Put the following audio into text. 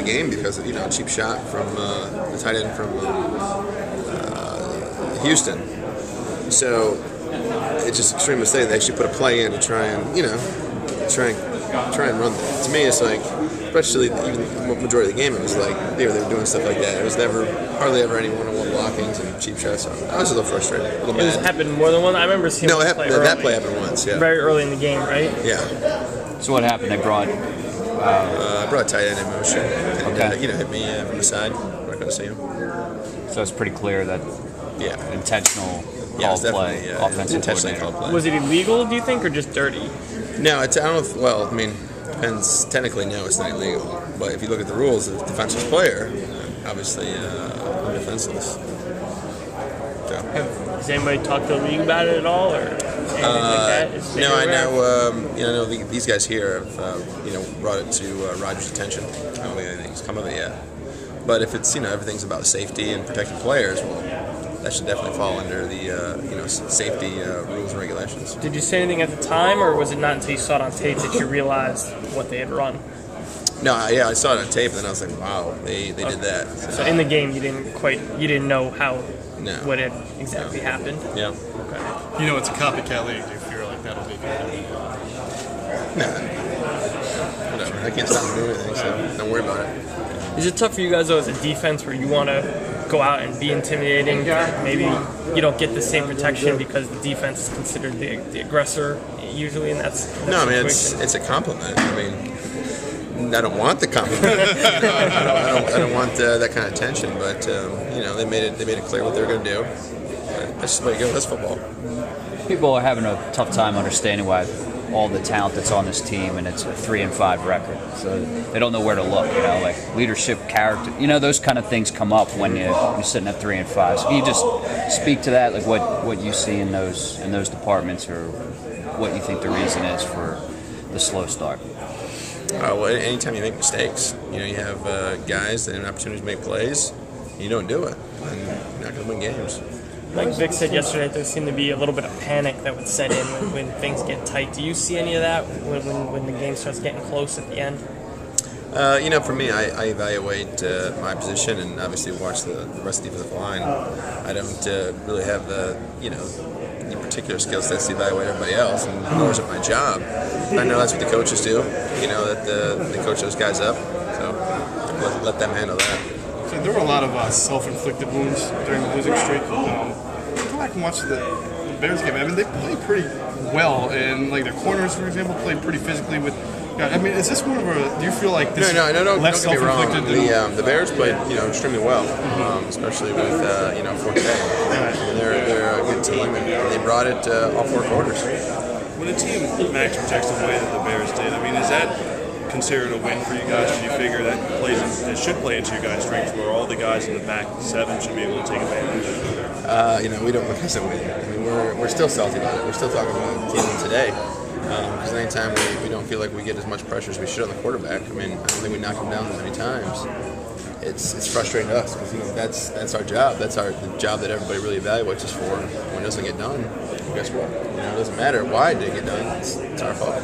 the game because of, a cheap shot from the tight end from Houston. So it's just extreme mistake. They actually put a play in to try and run that. To me, it's like, especially even the majority of the game, it was like they were doing stuff like that. It was hardly ever any one-on-one blockings and cheap shots. So I was a little frustrated, a little mad. It happened more than one. I remember seeing that play happened once. Yeah, very early in the game, right? Yeah. So what happened? They brought. I brought tight end in motion. And, okay. Hit me from the side. I'm not going to see him. So it's pretty clear that. Yeah. Intentional call play, offensive intentionally called play. Was it illegal, do you think, or just dirty? No, I don't know. Well, I mean, depends. Technically, no, it's not illegal. But if you look at the rules, the defensive player, obviously, defenseless. So. Has anybody talked to the league about it at all, or anything like that? No, I know. I know these guys here have brought it to Roger's attention. I don't think anything's come of it yet. But if it's everything's about safety and protecting players, well, that should definitely fall under the safety rules and regulations. Did you say anything at the time, or was it not until you saw it on tape that you realized what they had run? No, I saw it on tape, and then I was like, wow, they did that. So in the game, you didn't know what had exactly happened. Yeah. Okay. It's a copycat league. Do you feel like that'll be good? Nah. Whatever. I can't stop them doing anything, so don't worry about it. Is it tough for you guys, though, as a defense, where you want to go out and be intimidating? Maybe you don't get the same protection because the defense is considered the aggressor usually, and that's no. I mean, it's a compliment. I mean, I don't want the compliment. I don't want that kind of attention. But they made it clear what they're going to do. That's just the way you go. That's football. People are having a tough time understanding why all the talent that's on this team, and it's a 3-5 record. So they don't know where to look. Like leadership, character. Those kind of things come up when you're sitting at 3-5. So can you just speak to that, like what you see in those departments, or what you think the reason is for the slow start? Well, anytime you make mistakes, you have guys that have an opportunity to make plays, and you don't do it, and you're not going to win games. Like Vic said yesterday, there seemed to be a little bit of panic that would set in when things get tight. Do you see any of that when the game starts getting close at the end? For me, I evaluate my position and obviously watch the rest of the defensive line. I don't really have any particular skill sets to evaluate everybody else, and nor is it my job. I know that's what the coaches do. That they coach those guys up, so let them handle that. So there were a lot of self-inflicted wounds during the losing streak. Go back and watch the Bears game. I mean, they played pretty well, and like their corners, for example, played pretty physically with. I mean, is this more of a? Do you feel like this? No, less don't get me wrong. self-inflicted? The Bears played extremely well, especially with Forte. They're a good team, and they brought it all 4 quarters. When a team max protects the way that the Bears did, I mean, is that considered a win for you guys? Do you figure that should play into your guys' strengths, where all the guys in the back 7 should be able to take advantage? We don't look as a win. I mean, we're still salty about it. We're still talking about the team today. Because anytime we don't feel like we get as much pressure as we should on the quarterback, I mean, I don't think we knock him down that many times. It's frustrating to us because that's our job. That's the job that everybody really evaluates us for. When it doesn't get done, guess what? It doesn't matter why it didn't get done. It's our fault.